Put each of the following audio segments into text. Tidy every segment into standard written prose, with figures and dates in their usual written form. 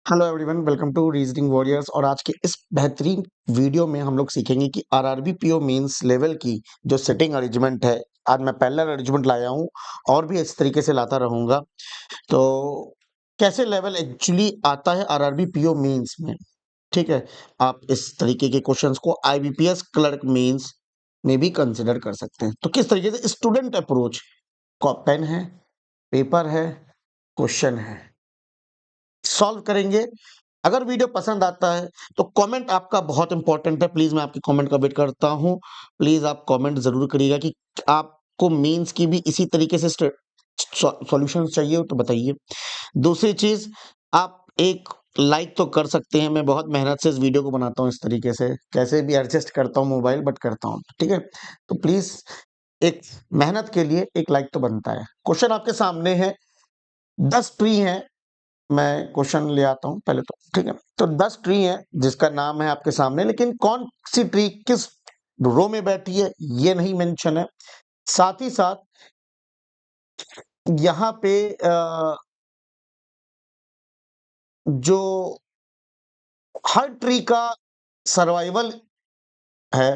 Hello everyone, welcome to reasoning warriors. और आज के इस बेहतरीन वीडियो में हम लोग सीखेंगे कि आरआरबी पीओ मेंस लेवल की जो सेटिंग अरेंजमेंट है। आज मैं पैरेलल अरेंजमेंट लाया हूँ और भी इस तरीके से लाता रहूंगा। तो कैसे लेवल एक्चुअली आता है आरआरबी पीओ मेंस में, ठीक है। आप इस तरीके के क्वेश्चंस को आईबीपीएस क्लर्क मेंस में भी कंसिडर कर सकते हैं। तो किस तरीके से स्टूडेंट अप्रोच, पेन है, पेपर है, क्वेश्चन है, सॉल्व करेंगे। अगर वीडियो पसंद आता है तो कमेंट आपका बहुत इंपॉर्टेंट है। प्लीज मैं आपके कमेंट का वेट करता हूं। प्लीज आप कमेंट जरूर करिएगा कि आपको मेंस की भी इसी तरीके से सॉल्यूशन चाहिए हो तो बताइए। दूसरी चीज, आप एक लाइक तो कर सकते हैं। मैं बहुत मेहनत से इस वीडियो को बनाता हूँ, इस तरीके से कैसे भी एडजस्ट करता हूँ मोबाइल, बट करता हूँ, ठीक है। तो प्लीज एक मेहनत के लिए एक लाइक तो बनता है। क्वेश्चन आपके सामने है, 10 ट्री है। मैं क्वेश्चन ले आता हूं पहले तो, ठीक है। तो 10 ट्री है जिसका नाम है आपके सामने, लेकिन कौन सी ट्री किस रो में बैठी है ये नहीं मेंशन है। साथ ही साथ यहाँ पे जो हर ट्री का सर्वाइवल है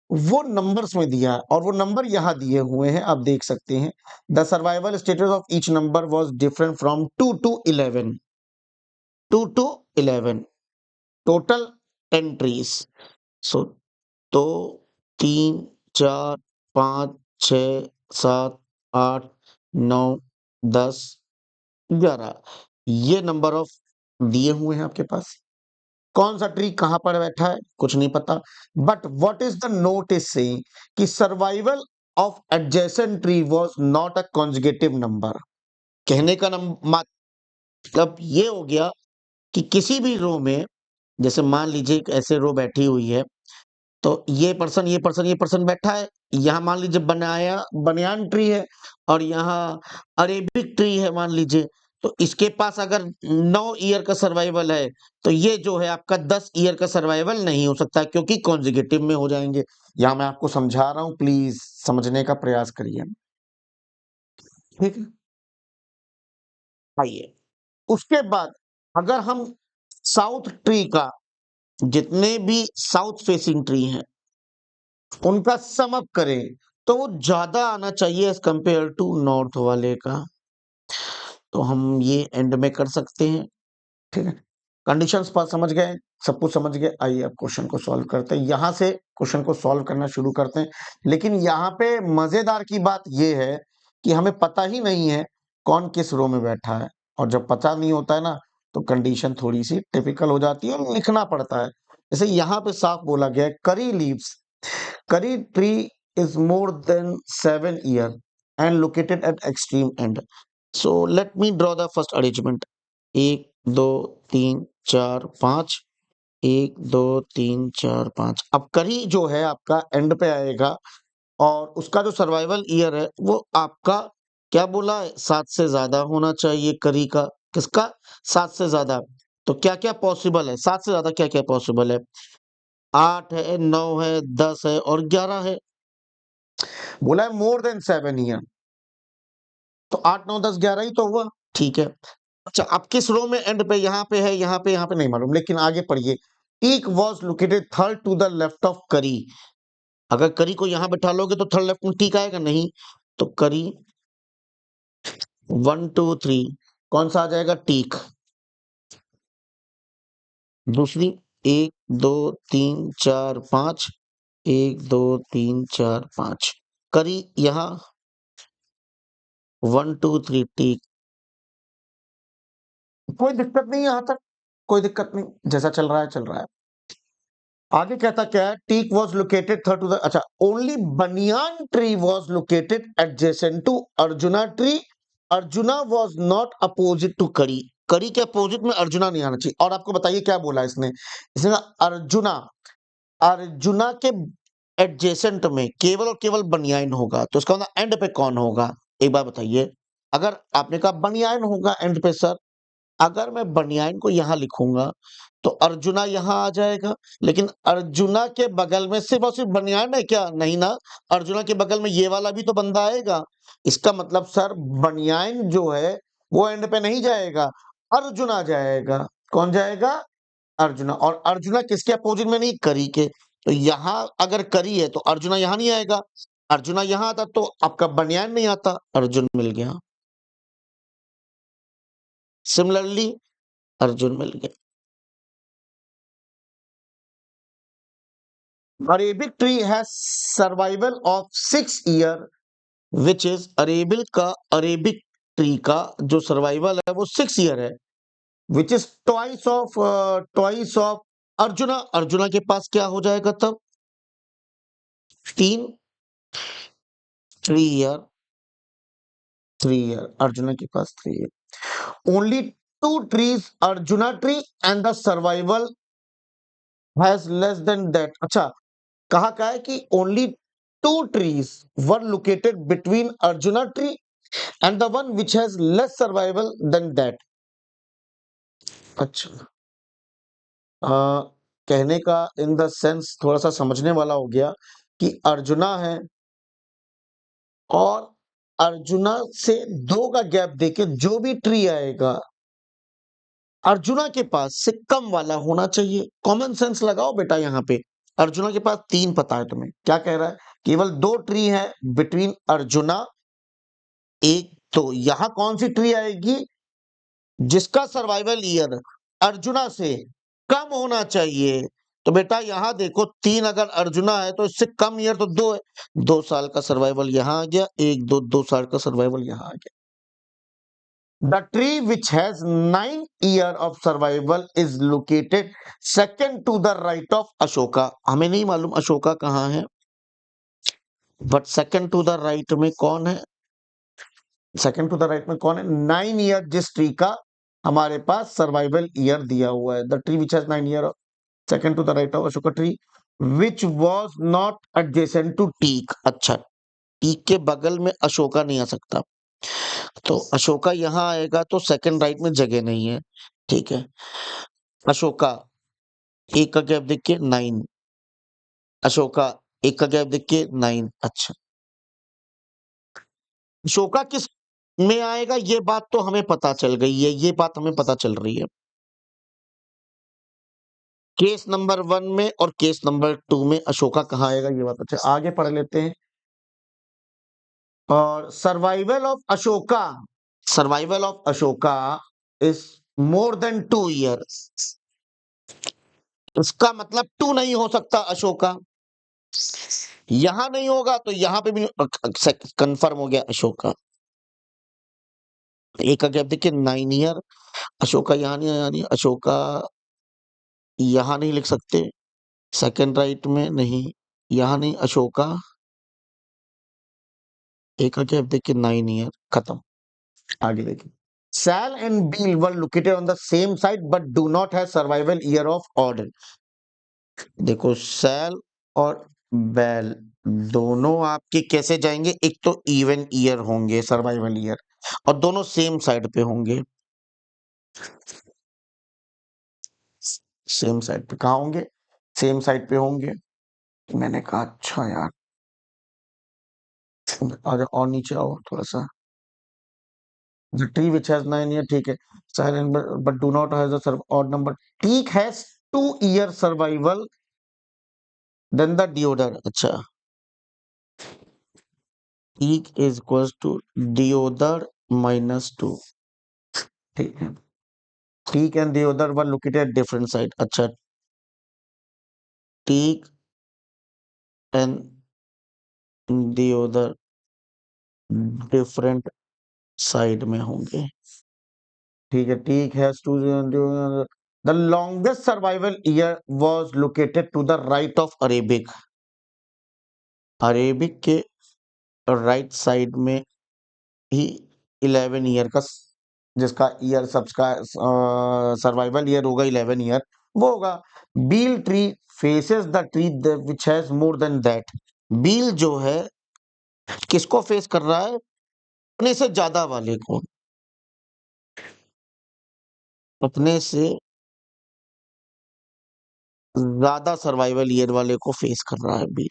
वो नंबर्स में दिया है, और वो नंबर यहाँ दिए हुए हैं, आप देख सकते हैं। The survival status of each number was different from 2 to 11। 2 to 11 total entries. So तो 3, 4, 5, 6, 7, 8, 9, 10, 11 ये नंबर ऑफ दिए हुए हैं आपके पास। कौन सा ट्री कहां पर बैठा है कुछ नहीं पता, but what is the note is saying कि survival of adjacent tree was not a conjugative number. कहने का मतलब ये हो गया कि किसी भी रो में, जैसे मान लीजिए एक ऐसे रो बैठी हुई है, तो ये पर्सन ये पर्सन ये पर्सन बैठा है। यहाँ मान लीजिए बनियान ट्री है, और यहाँ अरेबिक ट्री है मान लीजिए। तो इसके पास अगर 9 ईयर का सर्वाइवल है, तो ये जो है आपका 10 ईयर का सर्वाइवल नहीं हो सकता, क्योंकि कॉन्जिगेटिव में हो जाएंगे। यहाँ मैं आपको समझा रहा हूँ, प्लीज समझने का प्रयास करिए, ठीक है। आइए, उसके बाद अगर हम साउथ ट्री का, जितने भी साउथ फेसिंग ट्री हैं उनका सम अप करें, तो वो ज्यादा आना चाहिए एज कंपेयर टू नॉर्थ वाले का। तो हम ये एंड में कर सकते हैं, ठीक है। कंडीशंस पर समझ गए, सब कुछ समझ गए। आइए अब क्वेश्चन को सॉल्व करते हैं। यहां से क्वेश्चन को सॉल्व करना शुरू करते हैं। लेकिन यहाँ पे मजेदार की बात यह है कि हमें पता ही नहीं है कौन किस रो में बैठा है। और जब पता नहीं होता है ना, तो कंडीशन थोड़ी सी टिपिकल हो जाती है और लिखना पड़ता है। जैसे यहाँ पे साफ बोला गया है, curry leaves, curry tree is more than 7 year and located at extreme end. So let me draw the first arrangement. 1 2 3 4 5, 1 2 3 4 5। अब करी जो है आपका एंड पे आएगा, और उसका जो सर्वाइवल ईयर है वो आपका क्या बोला है, 7 से ज्यादा होना चाहिए। करी का किसका, 7 से ज्यादा। तो क्या क्या पॉसिबल है, 7 से ज्यादा क्या क्या पॉसिबल है? 8 है, 9 है, 10 है और 11 है। बोला है मोर देन 7 ईयर, तो 8 9 10 11 ही तो हुआ, ठीक है। अच्छा, अब किस रो में एंड पे, यहाँ पे है, यहाँ पे नहीं मालूम, लेकिन आगे पढ़िए। Teak was located third to the left of करी। अगर करी को यहाँ बैठा लोगे तो थर्ड लेफ्ट में टीक आएगा नहीं। तो करी 1 2 3 कौन सा आ जाएगा, टीक। दूसरी 1 2 3 4 5, 1 2 3 4 5 करी यहाँ 1 2 3 टीक। कोई दिक्कत नहीं है यहां तक, कोई दिक्कत नहीं, जैसा चल रहा है चल रहा है। आगे कहता क्या है, teak was located third to the, अच्छा, only banyan tree was located adjacent to Arjuna tree. Arjuna was not opposite to curry. Curry के अपोजिट में अर्जुना नहीं आना चाहिए। और आपको बताइए क्या बोला इसने कहा अर्जुना, अर्जुना के एडजेसेंट में केवल और केवल बनियान होगा। तो इसका मतलब एंड पे कौन होगा, एक बार बताइए। अगर आपने कहा बनियान होगा एंड पे सर, अगर मैं बनियान को यहां लिखूंगा तो अर्जुना यहां आ जाएगा। लेकिन अर्जुना के बगल में सिर्फ और सिर्फ बनियान है क्या, नहीं ना। अर्जुना के बगल में ये वाला भी तो बंदा आएगा। इसका मतलब सर बनियान जो है वो एंड पे नहीं जाएगा, अर्जुन आ जाएगा। कौन जाएगा? अर्जुना। और अर्जुना किसके अपोजिट में नहीं? करी के। तो यहां अगर करी है तो अर्जुना यहां नहीं आएगा। अर्जुना यहां आता तो आपका बनियान नहीं आता। अर्जुन मिल गया। सिमिलरली अर्जुन मिल गया। Arabic tree has survival of 6 year which is Arabic tree का जो सर्वाइवल है वो 6 ईयर है, which is twice of arjuna. Arjuna के पास क्या हो जाएगा तब? 3 3 ईयर। 3 ईयर अर्जुना के पास 3 year. Only 2 trees Arjuna tree and the survival has less than that. अच्छा, कहा क्या है कि only 2 trees were located between Arjuna tree and the one which has less survival than that. अच्छा, अ, कहने का इन द सेंस थोड़ा सा समझने वाला हो गया कि अर्जुना है और अर्जुना से 2 का गैप देके जो भी ट्री आएगा अर्जुना के पास से कम वाला होना चाहिए। कॉमन सेंस लगाओ बेटा यहाँ पे। अर्जुना के पास 3 पता है तुम्हें। क्या कह रहा है? केवल 2 ट्री है बिटवीन अर्जुना। एक तो यहां कौन सी ट्री आएगी जिसका सर्वाइवल ईयर अर्जुना से कम होना चाहिए? तो बेटा यहां देखो, 3 अगर अर्जुना है तो इससे कम ईयर तो 2 है। 2 साल का सर्वाइवल यहां आ गया, 1 2 2 साल का सर्वाइवल यहां आ गया। The tree which has 9 year of survival is located second to the right of Ashoka। हमें नहीं मालूम अशोका कहाँ है, but second to the right में कौन है? सेकंड टू द राइट में कौन है? 9 ईयर जिस ट्री का हमारे पास सर्वाइवल ईयर दिया हुआ है। The tree which has 9 year second to the right of Ashoka tree which was not adjacent to teak. अच्छा, टीक के बगल में अशोका नहीं आ सकता, तो अशोका यहां आएगा तो सेकंड राइट में जगह नहीं है। ठीक है, अशोका एक का गैप देख के 9। अशोका एक का गैप देख के 9। अच्छा, अशोका किस में आएगा ये बात तो हमें पता चल गई है, ये बात हमें पता चल रही है। केस नंबर 1 में और केस नंबर 2 में अशोका कहाँ आएगा ये बात। अच्छा, आगे पढ़ लेते हैं। और survival of Ashoka is more than 2 year. इसका मतलब 2 नहीं हो सकता अशोका। यहां नहीं होगा तो यहां पे भी कंफर्म हो गया अशोका। एक का गैप देखिए 9 ईयर। अशोका यहाँ नहीं, यानी अशोका यहाँ नहीं लिख सकते, सेकंड राइट में नहीं, यहाँ नहीं, अशोका एक का गैप देखिए 9 ईयर। खत्म। आगे देखिए, sal and bel were located on the same side but do not have survival year of order. देखो, सैल और बैल दोनों आपके कैसे जाएंगे? एक तो इवन ईयर होंगे सर्वाइवल ईयर, और दोनों सेम साइड पे होंगे। सेम साइड पे कहाँ होंगे? सेम साइड पे होंगे। मैंने कहा अच्छा यार, और नीचे आओ थोड़ा सा। The tree which has 9 year, ठीक है, silent but do not has a odd number. Teak has 2 year survival than the deodar। अच्छा, teak is equals to deodar -2। ठीक है, teak and deodar were located at different side। अच्छा, teak and deodar different side में होंगे। ठीक है, teak has 2 the longest survival year was located to the right of Arabic। Arabic के right side में ही 11 year का, जिसका ईयर सबका सर्वाइवल ईयर होगा 11 ईयर, वो होगा। Bael tree faces the tree which has more than that. Bael जो है किसको फेस कर रहा है? अपने से ज्यादा वाले को। अपने से ज्यादा सर्वाइवल ईयर वाले को फेस कर रहा है बील।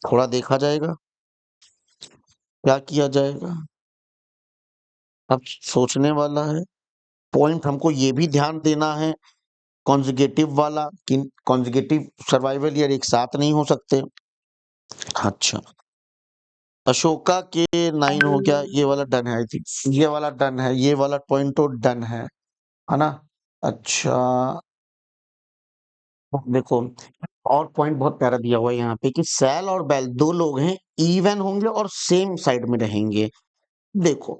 थोड़ा देखा जाएगा, क्या किया जाएगा? अब सोचने वाला है। पॉइंट हमको ये भी ध्यान देना है कॉन्जुगेटिव वाला कि कॉन्जुगेटिव सर्वाइवल ईयर एक साथ नहीं हो सकते। अच्छा, अशोका के 9 हो गया, ये वाला डन है आई थिंक, ये वाला डन है, ये वाला पॉइंट तो डन है ना? अच्छा, देखो और पॉइंट बहुत प्यारा दिया हुआ है यहाँ पे कि सैल और बेल 2 लोग हैं, इवन होंगे और सेम साइड में रहेंगे। देखो,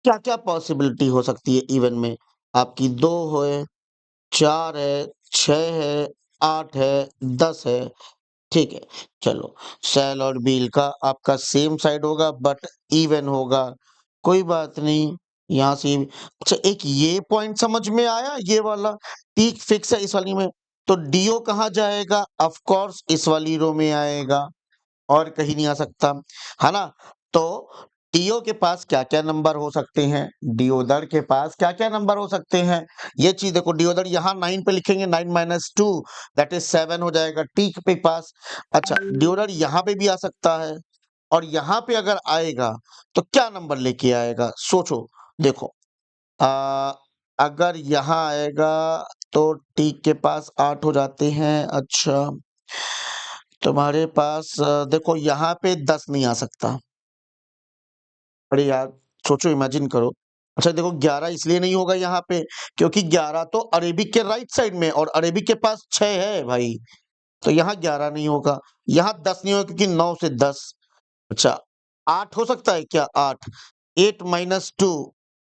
क्या-क्या पॉसिबिलिटी हो सकती है इवन में? आपकी 2 है, 4 है, 6 है, 8 है, 10 है, ठीक है। चलो, सेल और बील का आपका सेम साइड होगा बट इवन होगा, कोई बात नहीं, यहाँ से अच्छा एक ये पॉइंट समझ में आया, ये वाला पीक फिक्स है इस वाली में, तो डीओ कहाँ जाएगा? ऑफ कोर्स इस वाली रो में आएगा। और कहीं नहीं आ सकता, है ना? तो डीओ के पास क्या-क्या नंबर हो सकते हैं? डिओदर के पास क्या-क्या नंबर हो सकते हैं? ये चीज़ देखो डिओदर यहाँ 9 पे लिखेंगे 9 - 2 दैट इज़ 7 हो जाएगा टी के पास। अच्छा डिओडर यहाँ पे भी आ सकता है और यहाँ पे अगर आएगा तो क्या नंबर लेके आएगा? सोचो, देखो अ, अगर यहाँ आएगा तो टी के पास 8 हो जाते हैं। अच्छा तुम्हारे पास देखो यहाँ पे 10 नहीं आ सकता। अरे यार, सोचो इमेजिन करो। अच्छा देखो 11 इसलिए नहीं होगा यहाँ पे क्योंकि 11 तो अरेबिक के राइट साइड में और अरेबिक के पास 6 है भाई, तो यहाँ 11 नहीं होगा। यहाँ 10 नहीं होगा क्योंकि 9 से 10। अच्छा 8 हो सकता है क्या? 8 8 - 2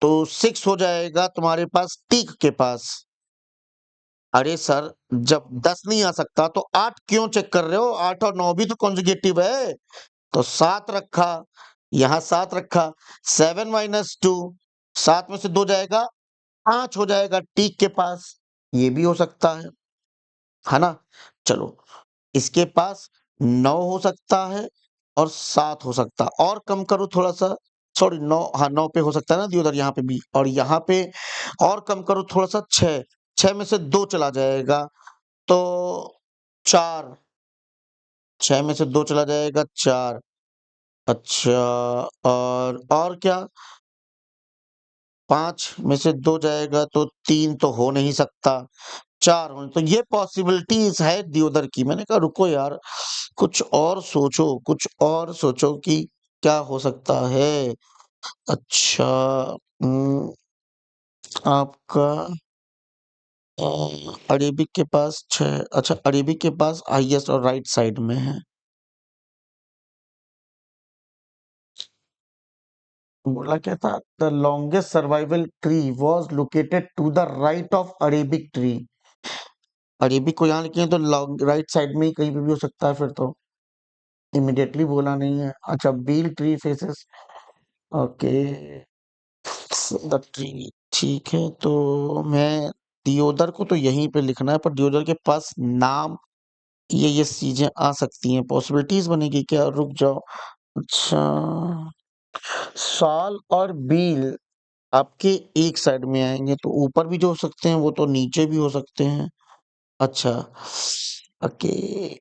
तो 6 हो जाएगा तुम्हारे पास टीक के पास। अरे सर, जब 10 नहीं आ सकता तो 8 क्यों चेक कर रहे हो? 8 और 9 भी तो कॉन्जुगेटिव है। तो 7 रखा, यहाँ 7 रखा, 7 - 2 7 में से 2 जाएगा, 5 हो जाएगा टीक के पास, ये भी हो सकता है ना? चलो, इसके पास 9 हो सकता है और 7 हो सकता है और कम करो थोड़ा-सा सॉरी 9 हाँ, 9 पे हो सकता है ना दी उधर यहाँ पे भी और यहाँ पे और कम करो थोड़ा-सा 6 6 में से 2 चला जाएगा, तो 4 6 में से 2 चला जाएगा 4 अच्छा और क्या? 5 में से 2 जाएगा तो 3 तो हो नहीं सकता, 4 हों तो ये पॉसिबिलिटीज़ है दियोदर की। मैंने कहा रुको यार, कुछ और सोचो कि क्या हो सकता है? अच्छा आपका अरेबिक के पास 6 अच्छा अरेबिक के पास हाईएस्ट और राइट साइड में है। बोला क्या था? The longest survival tree was located to the right of Arabic tree. Arabic को यहाँ लिखे हैं तो लॉन्ग राइट साइड में ही कहीं पे भी हो सकता है फिर तो। इमीडिएटली बोला नहीं है। अच्छा bael tree faces okay the tree ठीक है तो मैं दियोदर को तो यहीं पे लिखना है पर दियोदर के पास नाम ये चीज़ें आ सकती हैं। पॉसिबिलिटीज़ बनेगी क्या? रुक जाओ। अच्छा साल और बील आपके एक साइड में आएँगे तो ऊपर भी जो हो सकते हैं वो तो नीचे भी हो सकते हैं। अच्छा ओके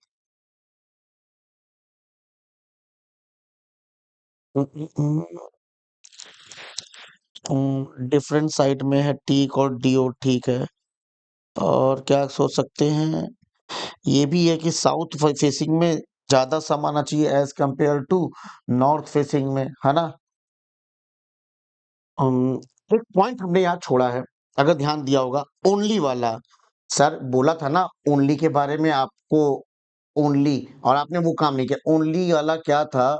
डिफरेंट साइड में है टीक और डीओ ठीक है। और क्या सोच सकते हैं? ये भी है कि साउथ फेसिंग में ज़्यादा सम आना चाहिए as compare to north facing में, है ना? एक पॉइंट हमने यहाँ छोड़ा है, अगर ध्यान दिया होगा ओनली वाला। सर बोला था ना ओनली के बारे में आपको ओनली और आपने वो काम नहीं किया। ओनली वाला क्या था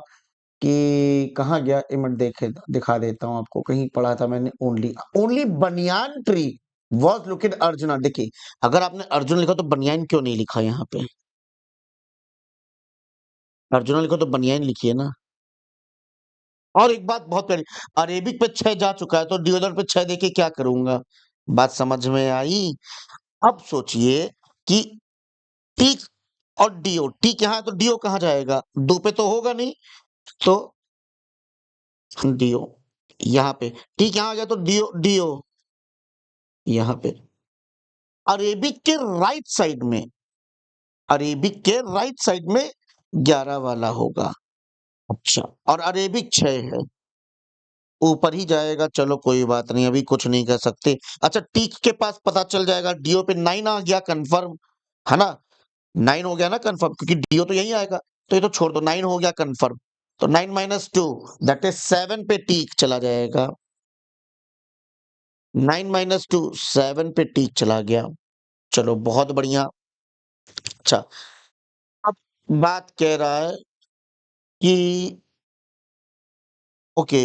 कि कहाँ गया? 1 मिनट दिखा देता हूँ आपको, कहीं पढ़ा था मैंने only. Only banyan tree was located arjuna देखिए, अगर आपने अर्जुन लिखा तो बनियान क्यों नहीं लिखा यहाँ पे? अर्जुना लिखो तो बनियान लिखिए ना। और एक बात बहुत प्यारी, अरेबिक पे 6 जा चुका है तो डिओडर पे 6 देके क्या करूँगा? बात समझ में आई? अब सोचिए कि टी और डीओ, टी यहाँ है तो डीओ कहाँ जाएगा? 2 पे तो होगा नहीं, तो डीओ यहाँ पे, टी यहाँ आ गया तो डीओ डीओ यहाँ पे। अरेबिक के राइट साइड में अरेबिक के राइट साइड में 11 वाला होगा। अच्छा और अरेबिक 6 है। ऊपर ही जाएगा, चलो कोई बात नहीं, अभी कुछ नहीं कर सकते। अच्छा, टी के पास पता चल जाएगा, डीओ पे 9 आ गया कंफर्म, है ना? 9 हो गया ना कंफर्म, क्योंकि डीओ तो यही आएगा, तो ये तो छोड़ दो, 9 हो गया कंफर्म। तो 9 माइनस 2 दैट इज 7 पे टीक चला जाएगा। 9 माइनस 2 7 पे टीक चला गया। चलो बहुत बढ़िया। अच्छा, अब बात कह रहा है कि ओके,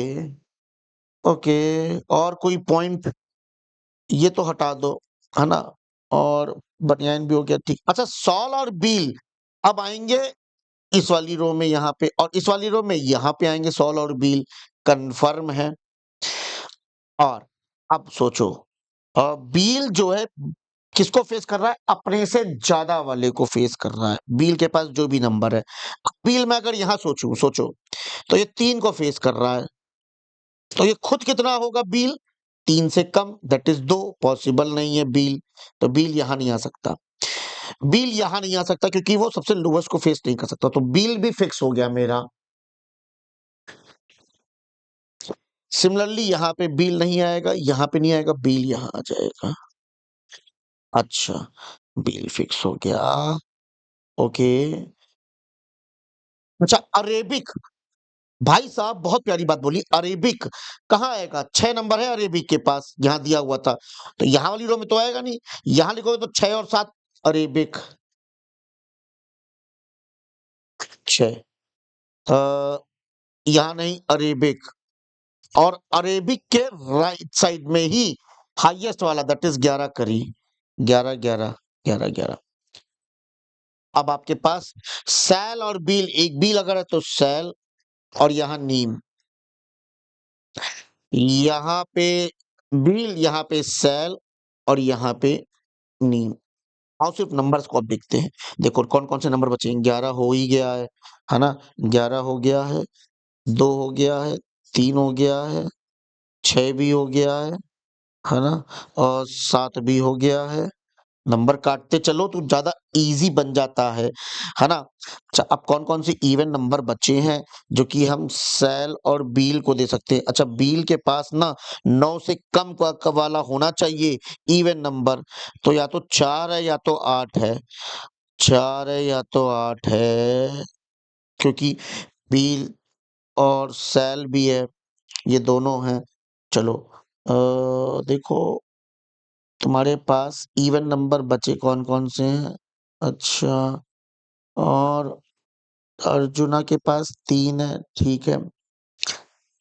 ओके, और कोई पॉइंट, ये तो हटा दो, है ना? और बनियान भी हो गया, ठीक। अच्छा, सॉल और बील अब आएंगे इस वाली रो में यहाँ पे, और इस वाली रो में यहाँ पे आएंगे सॉल और बील, कंफर्म है। और अब सोचो, बील जो है किसको फेस कर रहा है? अपने से ज्यादा वाले को फेस कर रहा है, बील के पास जो भी नंबर है। बील में अगर यहाँ सोचो सोचो, तो ये 3 को फेस कर रहा है, तो ये खुद कितना होगा बील? 3 से कम, दैट इज 2, पॉसिबल नहीं है बील, तो बील यहां नहीं आ सकता। बील यहां नहीं आ सकता क्योंकि वो सबसे लोएस्ट को फेस नहीं कर सकता, तो बील भी फिक्स हो गया मेरा। सिमिलरली यहाँ पे बील नहीं आएगा, यहाँ पे नहीं आएगा, बील यहाँ आ जाएगा। अच्छा, बील फिक्स हो गया। ओके। अच्छा, अरेबिक, भाई साहब बहुत प्यारी बात बोली, अरेबिक कहाँ आएगा? 6 नंबर है अरेबिक के पास, यहाँ दिया हुआ था, तो यहाँ वाली रो में तो आएगा नहीं। यहाँ लिखोगे तो 6 और 7 अरेबिक, 6 यहाँ नहीं, अरेबिक, और अरेबिक के राइट साइड में ही हाईएस्ट वाला दैट इज 11 करी, 11 11 11 11। अब आपके पास सैल और बील, एक बील अगर है तो सैल, और यहाँ नीम, यहाँ पे बील, यहाँ पे सैल, और यहाँ पे नीम। आओ सिर्फ नंबर्स को अब देखते हैं। देखो कौन कौन से नंबर बचे हैं। 11 हो ही गया है ना? 11 हो गया है, 2 हो गया है, 3 हो गया है, 6 भी हो गया है ना? और 7 भी हो गया है। नंबर काटते चलो तो ज्यादा इजी बन जाता है ना? अच्छा, अब कौन कौन से इवन नंबर बचे हैं जो कि हम सैल और बील को दे सकते हैं? अच्छा, बील के पास ना 9 से कम वाला होना चाहिए इवन नंबर, तो या तो 4 है या तो 8 है, 4 है या तो 8 है, क्योंकि बील और सैल भी है, ये दोनों हैं। चलो देखो तुम्हारे पास इवन नंबर बचे कौन-कौन से हैं? अच्छा, और अर्जुना के पास 3 है, ठीक है।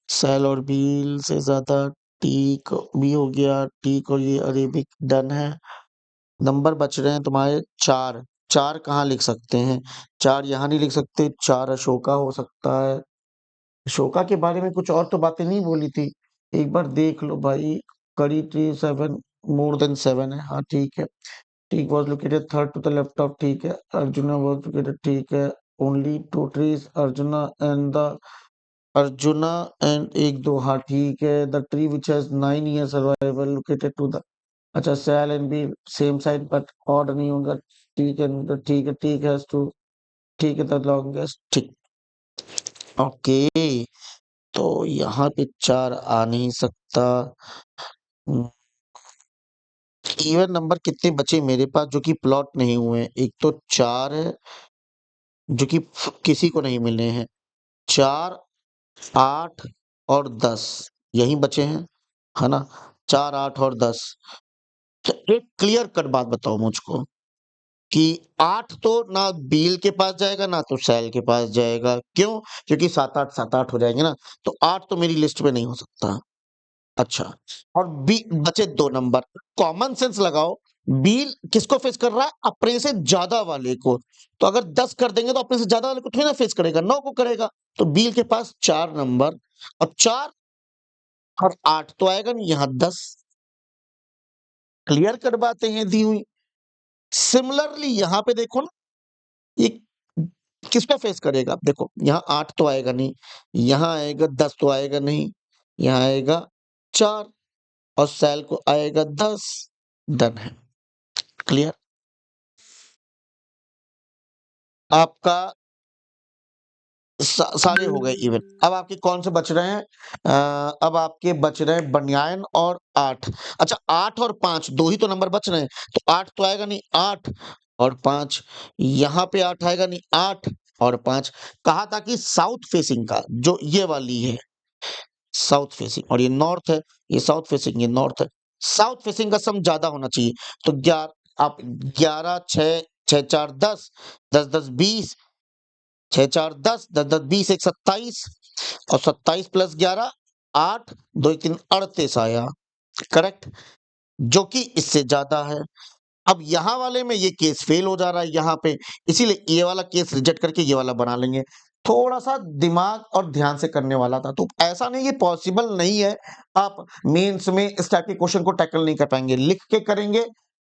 सैल और बील से ज़्यादा, टीक भी हो गया, टीक और ये अरेबिक डन है। नंबर बच रहे हैं तुम्हारे 4, 4 कहाँ लिख सकते हैं? 4 यहाँ नहीं लिख सकते, 4 अशोका हो सकता है। अशोका के बारे में कुछ और तो बातें नहीं बोली थी, एक बार देख लो भाई। करी ट्री 7 मोर देन 7 है, हाँ ठीक है। Teak was located third to the left of ठीक है। Arjuna was located ठीक है। Only 2 trees, Arjuna and एक दो, हाँ ठीक है। The tree which has 9 years survival located to the, अच्छा shall and be same side but odd नहीं होगा, ठीक है। ठीक है, ठीक है to, ठीक है, the longest, ठीक। ओके, तो यहाँ पे 4 आ नहीं सकता। इवन नंबर कितने बचे मेरे पास जो कि प्लॉट नहीं हुए हैं? एक तो 4 है जो कि किसी को नहीं मिले हैं, 4, 8 और 10 यही बचे हैं, है ना? 4, 8 और 10। तो एक क्लियर कट बात बताओ मुझको कि 8 तो ना बील के पास जाएगा ना तो सैल के पास जाएगा। क्यों? क्योंकि 7 8 हो जाएंगे ना, तो 8 तो मेरी लिस्ट में नहीं हो सकता। अच्छा, और बी बचे 2 नंबर। कॉमन सेंस लगाओ, बील किसको फेस कर रहा है? अपने से ज्यादा वाले को। तो अगर 10 कर देंगे तो अपने से ज्यादा वाले को थोड़ी ना फेस करेगा, 9 को करेगा। तो बील के पास 4 नंबर, और 4 और 8 तो आएगा नहीं, यहाँ 10। क्लियर कट बातें हैं दी हुई। सिमिलरली यहाँ पे देखो ना, ये किसको फेस करेगा? देखो यहाँ 8 तो आएगा नहीं, यहाँ आएगा 10 तो आएगा नहीं, यहाँ आएगा 4, और सैल को आएगा 10। डन है, क्लियर। आपका सारे हो गए इवन। अब आपके कौन से बच रहे हैं? अब आपके बच रहे हैं बनियान और 8। अच्छा 8 और 5 दो ही तो नंबर बच रहे हैं, तो 8 तो आएगा नहीं, 8 और 5 यहाँ पे 8 आएगा नहीं, 8 और 5। कहा था कि साउथ फेसिंग का जो ये वाली है साउथ फेसिंग, और ये नॉर्थ है, ये साउथ फेसिंग, ये नॉर्थ है। साउथ फेसिंग का सम ज्यादा होना चाहिए, तो आप 11 6 6 4 10 10 10 20 6 4 10 10 10 20 1 27 और 27 प्लस 11 8 2 3 38 आया, करेक्ट, जो कि इससे ज्यादा है। अब यहाँ वाले में ये केस फेल हो जा रहा है यहाँ पे, इसीलिए ये वाला केस रिजेक्ट करके ये वाला बना लेंगे। थोड़ा-सा दिमाग और ध्यान से करने वाला था, तो ऐसा नहीं, ये पॉसिबल नहीं है, आप मेंस में इस टाइप के क्वेश्चन को टैकल नहीं कर पाएँगे, लिख के करेंगे,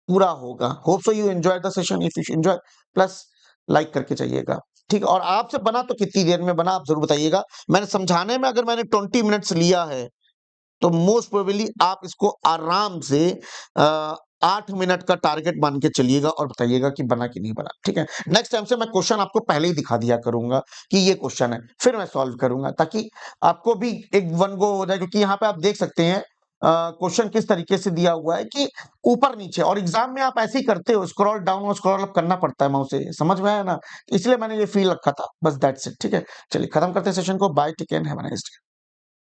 पूरा होगा। Hope so you enjoyed the session, if you enjoy plus like करके जाइएगा, ठीक है? और आपसे बना तो कितनी देर में बना, आप ज़रूर बताइएगा। मैंने समझाने में अगर मैंने 20 मिनट्स लिया है, तो मोस्ट प्रोबेबली आप इसको आराम से 8 मिनट का टारगेट मान के चलिएगा और बताइएगा कि बना कि नहीं बना, ठीक है? नेक्स्ट टाइम से मैं क्वेश्चन आपको पहले ही दिखा दिया करूँगा कि ये क्वेश्चन है, फिर मैं सॉल्व करूँगा ताकि आपको भी एक वन गो हो जाए, क्योंकि यहाँ पे आप देख सकते हैं क्वेश्चन किस तरीके से दिया हुआ है कि ऊपर-नीचे, और एग्ज़ाम में आप ऐसे ही करते हो, स्क्रॉल डाउन और स्क्रॉल अप करना पड़ता है माउस से, समझ में आया ना? इसलिए मैंने ये फ़ील रखा था, बस दैट्स इट, ठीक है? चलिए खत्म करते हैं सेशन को, bye, take care, have a nice day.